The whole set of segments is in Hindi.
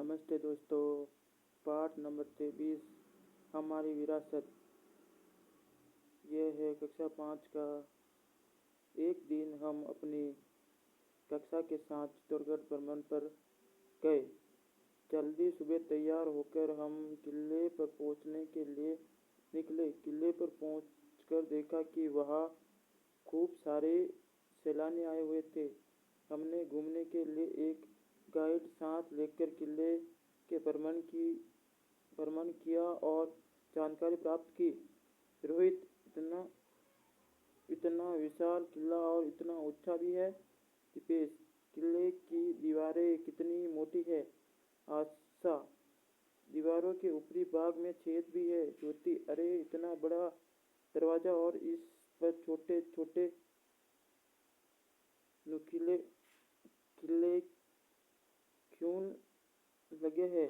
नमस्ते दोस्तों। पाठ नंबर 23 हमारी विरासत। यह है कक्षा 5 का। एक दिन हम अपनी कक्षा के साथ चित्तौड़गढ़ भ्रमण पर गए। जल्दी सुबह तैयार होकर हम किले पर पहुंचने के लिए निकले। किले पर पहुंचकर देखा कि वहाँ खूब सारे सैलानी आए हुए थे। हमने घूमने के लिए एक गाइड साथ लेकर किले के भ्रमण किया और जानकारी प्राप्त की। रोहित, इतना विशाल किला और इतना ऊंचा भी है। दीपेश, किले की दीवारें कितनी मोटी है। आशा, दीवारों के ऊपरी भाग में छेद भी है। ज्योति, अरे इतना बड़ा दरवाजा और इस पर छोटे छोटे नुकीले किले क्यों लगे हैं।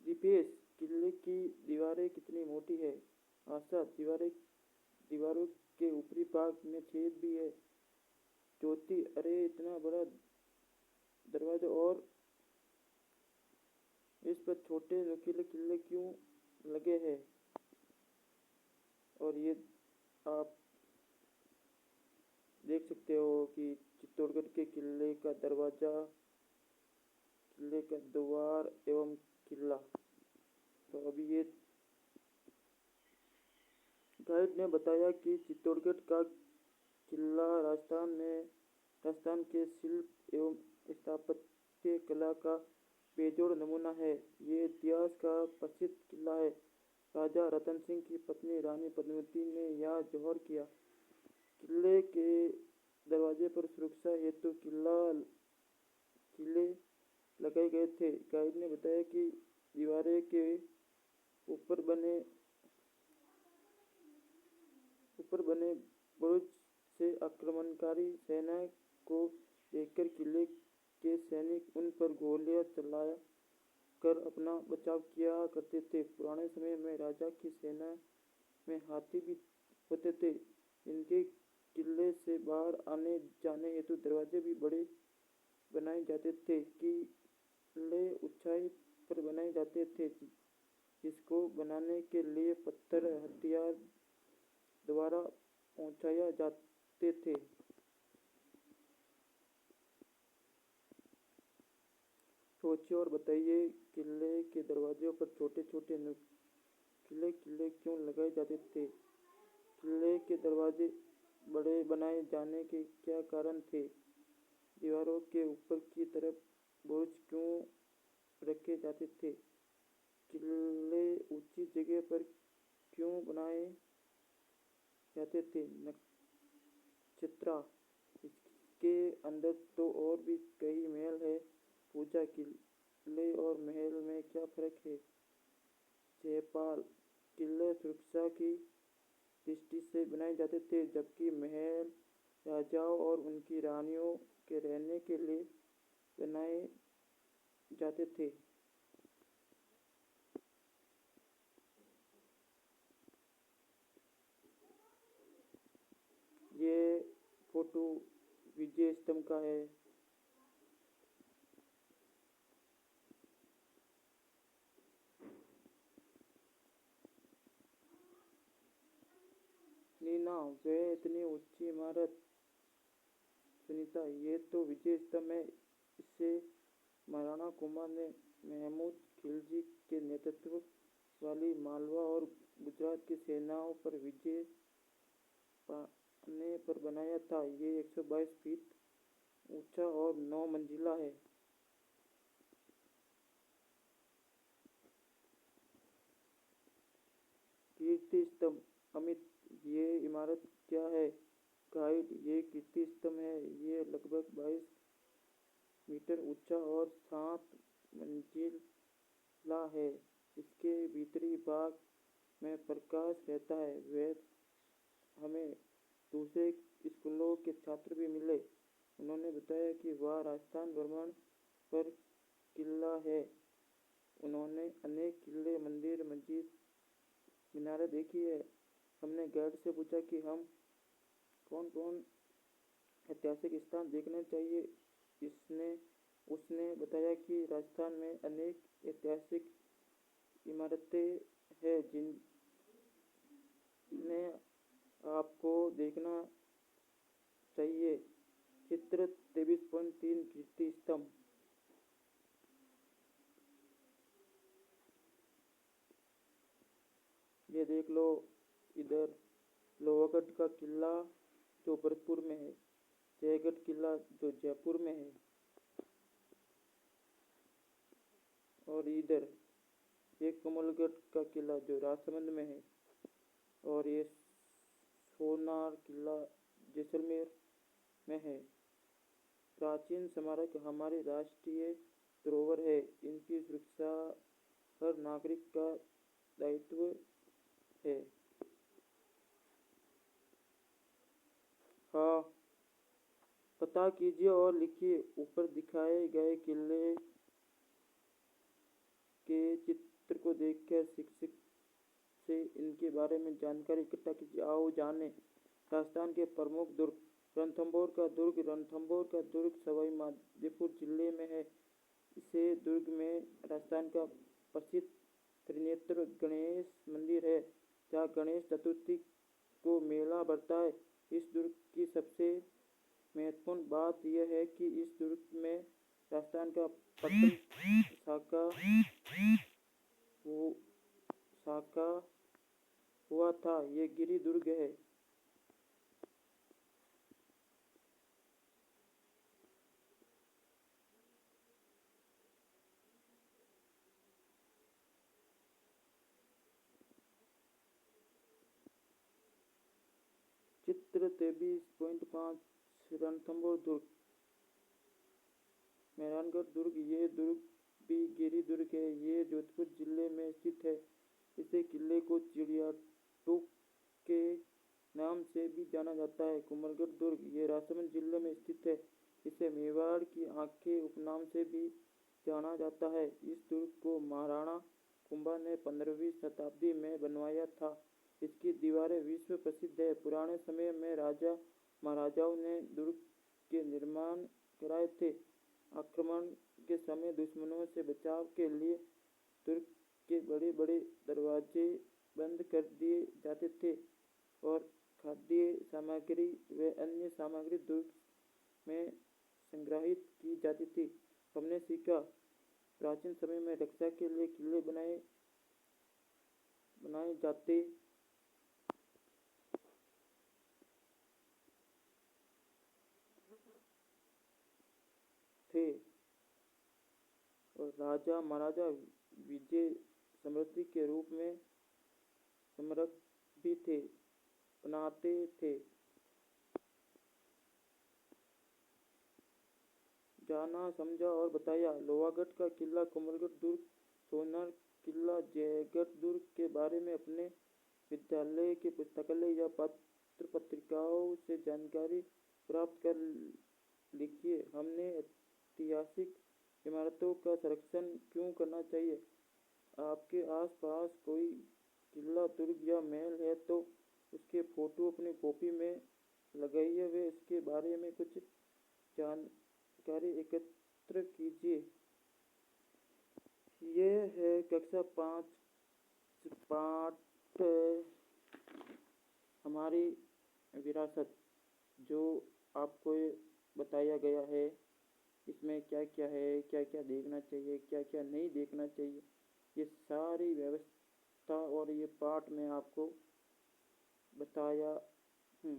दीपेश, किले की दीवारें कितनी मोटी है। आशा, दीवारों के ऊपरी भाग में छेद भी है। ज्योति, अरे इतना बड़ा दरवाजा और इस पर छोटे नुकीले किले क्यों लगे हैं। और ये आप देख सकते हो कि चित्तौड़गढ़ के किले का दरवाजा, किले का द्वार एवं किला। तो अभी ये गाइड ने बताया कि चित्तौड़गढ़ का किला राजस्थान के शिल्प एवं स्थापत्य कला का बेजोड़ नमूना है। ये इतिहास का प्रसिद्ध किला है। राजा रतन सिंह की पत्नी रानी पद्मावती ने यहाँ जौहर किया। किले के दरवाजे पर सुरक्षा हेतु किले लगाए गए थे। गाइड ने बताया कि दीवारें के ऊपर बने बुर्ज से आक्रमणकारी सेना को देखकर किले के सैनिक उन पर गोलियां चलाया कर अपना बचाव किया करते थे। पुराने समय में राजा की सेना में हाथी भी होते थे। इनके किले से बाहर आने जाने हेतु दरवाजे भी बड़े बनाए जाते थे। किले ऊंचाई पर बनाए जाते थे, जिसको बनाने के लिए पत्थर हथियार द्वारा पहुंचाए जाते थे। सोचिए और बताइए, किले के दरवाजों पर छोटे छोटे नुकीले किले क्यों लगाए जाते थे। किले के दरवाजे बड़े बनाए जाने के क्या कारण थे। दीवारों के ऊपर की तरफ बुर्ज क्यों रखे जाते थे। किले ऊंची जगह पर क्यों बनाए जाते थे। नक्षत्रा, इसके अंदर तो और भी कई महल है। पूजा, किले और महल में क्या फर्क है। जयपाल, किले सुरक्षा की दृष्टि से बनाए जाते थे, जबकि महल राजाओं और उनकी रानियों के रहने के लिए बनाए जाते थे। ये फोटो विजय स्तंभ का है। नीना, वह इतनी ऊंची इमारत। सुनीता, ये तो विजय स्तंभ है। इससे महाराणा कुमार ने महमूद खिलजी के नेतृत्व वाली मालवा और गुजरात की सेनाओं पर विजय पाने पर बनाया था। ये 122 फीट ऊंचा और 9 मंजिला है। कीर्ति स्तंभ। अमित, ये इमारत क्या है। गाइड, ये कीर्ति स्तंभ है। ये लगभग 22 मीटर ऊंचा और 7 मंजिला है। इसके भीतरी भाग में प्रकाश रहता है। वह हमें दूसरे स्कूलों के छात्र भी मिले। उन्होंने बताया कि वह राजस्थान भ्रमण पर किला है। उन्होंने अनेक किले, मंदिर, मस्जिद, मीनारें देखी है। हमने गाइड से पूछा कि हम कौन कौन ऐतिहासिक स्थान देखने चाहिए। उसने बताया कि राजस्थान में अनेक ऐतिहासिक इमारतें हैं जिन्हें आपको देखना चाहिए। चित्र 23.3 कीर्ति स्तंभ। ये देख लो, इधर लोहागढ़ का किला जो भरतपुर में है, जयगढ़ किला जो जयपुर में है, और इधर ये कमलगढ़ का किला जो राजसमंद में है, और ये सोनार किला जैसलमेर में है। प्राचीन स्मारक हमारे राष्ट्रीय धरोहर है। इनकी सुरक्षा हर नागरिक का दायित्व है। हाँ, पता कीजिए और लिखिए। ऊपर दिखाए गए किले के चित्र को देखकर शिक्षक से इनके बारे में जानकारी इकट्ठा कीजिए। आओ जाने राजस्थान के प्रमुख दुर्ग। रणथंभौर का दुर्ग। रणथंभौर का दुर्ग सवाई माधोपुर जिले में है। इसे दुर्ग में राजस्थान का प्रसिद्ध त्रिनेत्र गणेश मंदिर है, जहाँ गणेश चतुर्थी को मेला भरता है। इस दुर्ग की सबसे महत्वपूर्ण बात यह है कि इस दुर्ग में राजस्थान का प्रथम शाखा हुआ था। ये गिरी दुर्ग है। चित्र 23.5 रणथंभौर दुर्ग। मेहरानगढ़ दुर्ग। ये दुर्ग भी गिरी दुर्ग है। ये जोधपुर जिले में स्थित है। इसे किले को चिड़िया टोक के नाम से भी जाना जाता है। कुमलगढ़ दुर्ग। ये राजसमंद जिले में स्थित है। इसे मेवाड़ की आंखें उपनाम से भी जाना जाता है। इस दुर्ग को महाराणा कुंभा ने 15वीं शताब्दी में बनवाया था। इसकी दीवारें विश्व प्रसिद्ध है। पुराने समय में राजा महाराजाओं ने दुर्ग के निर्माण कराए थे। आक्रमण के समय दुश्मनों से बचाव के लिए दुर्ग के बड़े बड़े दरवाजे बंद कर दिए जाते थे और खाद्य सामग्री व अन्य सामग्री दुर्ग में संग्रहित की जाती थी। हमने सीखा, प्राचीन समय में रक्षा के लिए किले बनाए जाते थे और राजा महाराजा विजय समृद्धि के रूप में स्मारक भी थे बनाते थे। जाना, समझा और बताया। लोहागढ़ का किला, कमलगढ़ दुर्ग, सोनार किला, जयगढ़ दुर्ग के बारे में अपने विद्यालय के पुस्तकालय या पत्र पत्रिकाओं से जानकारी प्राप्त कर लिखिए। हमने ऐतिहासिक इमारतों का संरक्षण क्यों करना चाहिए। आपके आसपास कोई किला, दुर्ग या महल है तो उसके फोटो अपनी कॉपी में लगाइए व इसके बारे में कुछ जानकारी एकत्र कीजिए। ये है कक्षा 5 पाठ हमारी विरासत, जो आपको बताया गया है। इसमें क्या क्या है, क्या क्या देखना चाहिए, क्या क्या नहीं देखना चाहिए, ये सारी व्यवस्था और ये पाठ मैं आपको बताया हूँ।